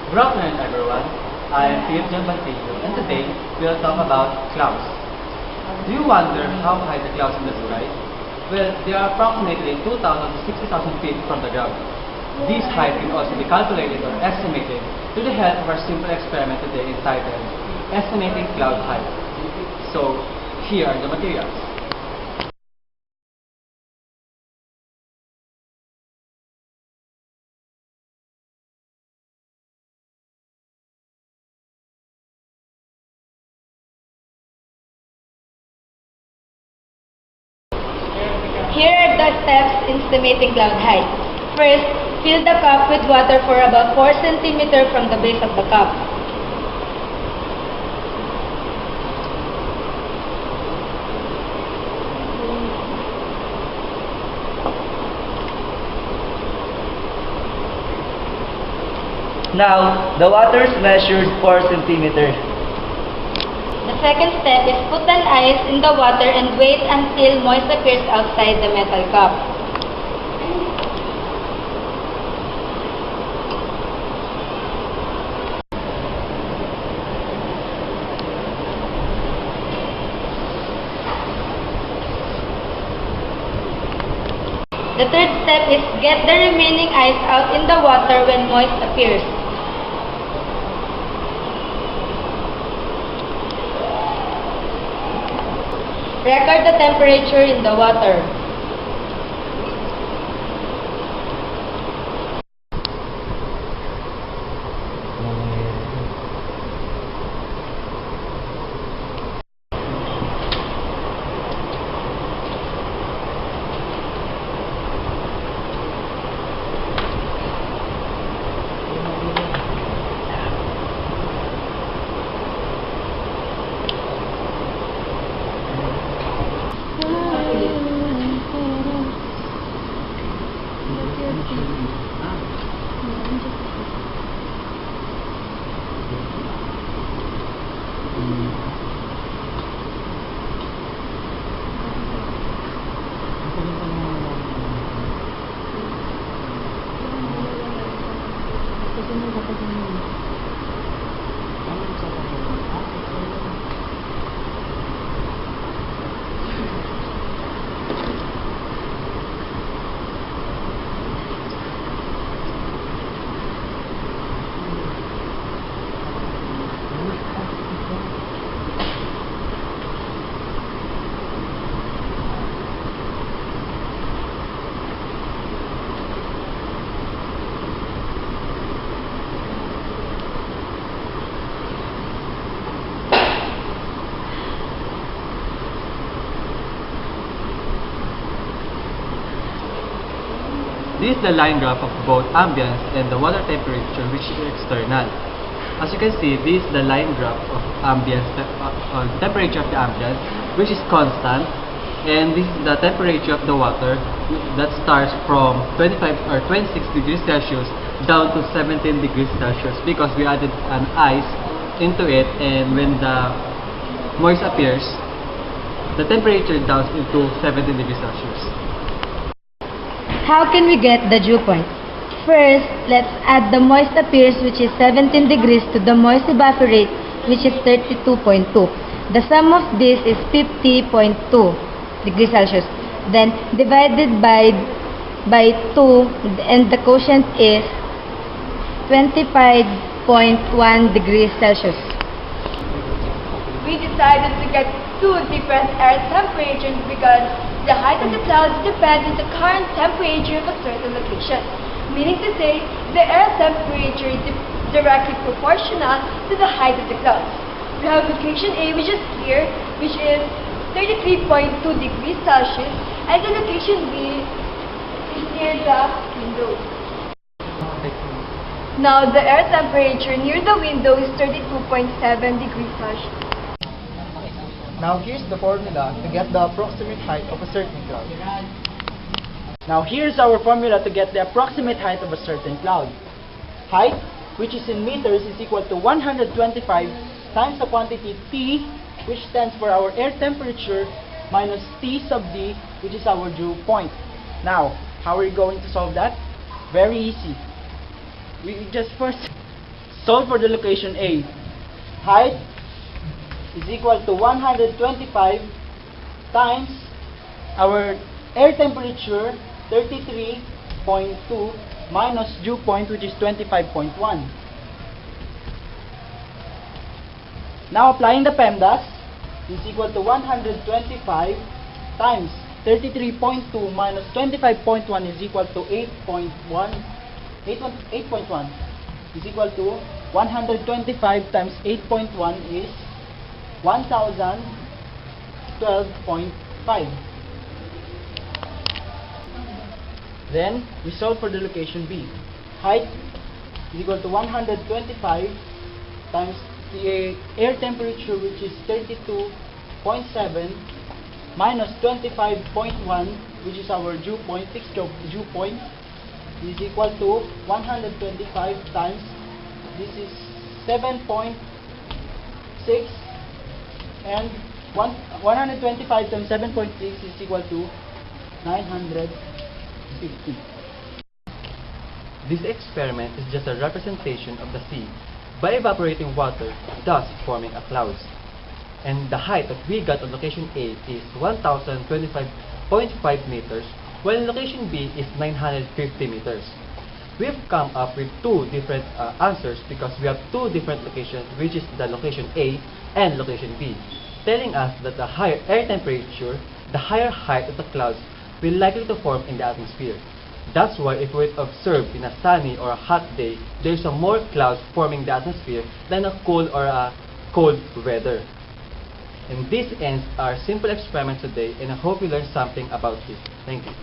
Good afternoon, everyone. I am Philip John Bantillo, and today we will talk about clouds. Do you wonder how high the clouds in the sky? Well, they are approximately 2,000 to 60,000 feet from the ground. This height can also be calculated or estimated through the help of our simple experiment today entitled Estimating Cloud Height. So, here are the materials. Here are the steps in estimating cloud height. First, fill the cup with water for about 4 cm from the base of the cup. Now, the water is measured 4 centimeters. The second step is put an ice in the water and wait until moist appears outside the metal cup. The third step is get the remaining ice out in the water when moist appears. Record the temperature in the water. This is the line graph of both ambience and the water temperature, which is external. As you can see, this is the line graph of ambience, temperature of the ambience, which is constant, and this is the temperature of the water that starts from 25 or 26 degrees Celsius down to 17 degrees Celsius because we added an ice into it, and when the moist appears, the temperature downs into 17 degrees Celsius. How can we get the dew point? First, let's add the moist appears, which is 17 degrees, to the moist evaporate, which is 32.2. The sum of this is 50.2 degrees Celsius. Then divided by 2, and the quotient is 25.1 degrees Celsius. We decided to get two different air temperatures because the height of the clouds depends on the current temperature of a certain location. Meaning to say, the air temperature is directly proportional to the height of the clouds. We have location A, which is here, which is 33.2 degrees Celsius, and the location B is near the window. Now, the air temperature near the window is 32.7 degrees Celsius. Now here's the formula to get the approximate height of a certain cloud. Now here's our formula to get the approximate height of a certain cloud. Height, which is in meters, is equal to 125 times the quantity T, which stands for our air temperature, minus T sub D, which is our dew point. Now, how are we going to solve that? Very easy. We just first solve for the location A. Height is equal to 125 times our air temperature 33.2 minus dew point, which is 25.1. Now applying the PEMDAS is equal to 125 times 33.2 minus 25.1 is equal to 8.1 is equal to 125 times 8.1 is 1012.5. Then we solve for the location B. Height is equal to 125 times the air temperature, which is 32.7 minus 25.1, which is our dew point, fixed dew point, is equal to 125 times, this is 7.6, and 125 times 7.6 is equal to 950. This experiment is just a representation of the sea by evaporating water, thus forming a clouds. And the height that we got on location A is 1025.5 meters, while location B is 950 meters. We've come up with two different answers because we have two different locations, which is the location A and location B, telling us that the higher air temperature, the higher height of the clouds will likely to form in the atmosphere. That's why if we observe in a sunny or a hot day, there's a more clouds forming the atmosphere than a cool or a cold weather. And this ends our simple experiment today, and I hope you learned something about it. Thank you.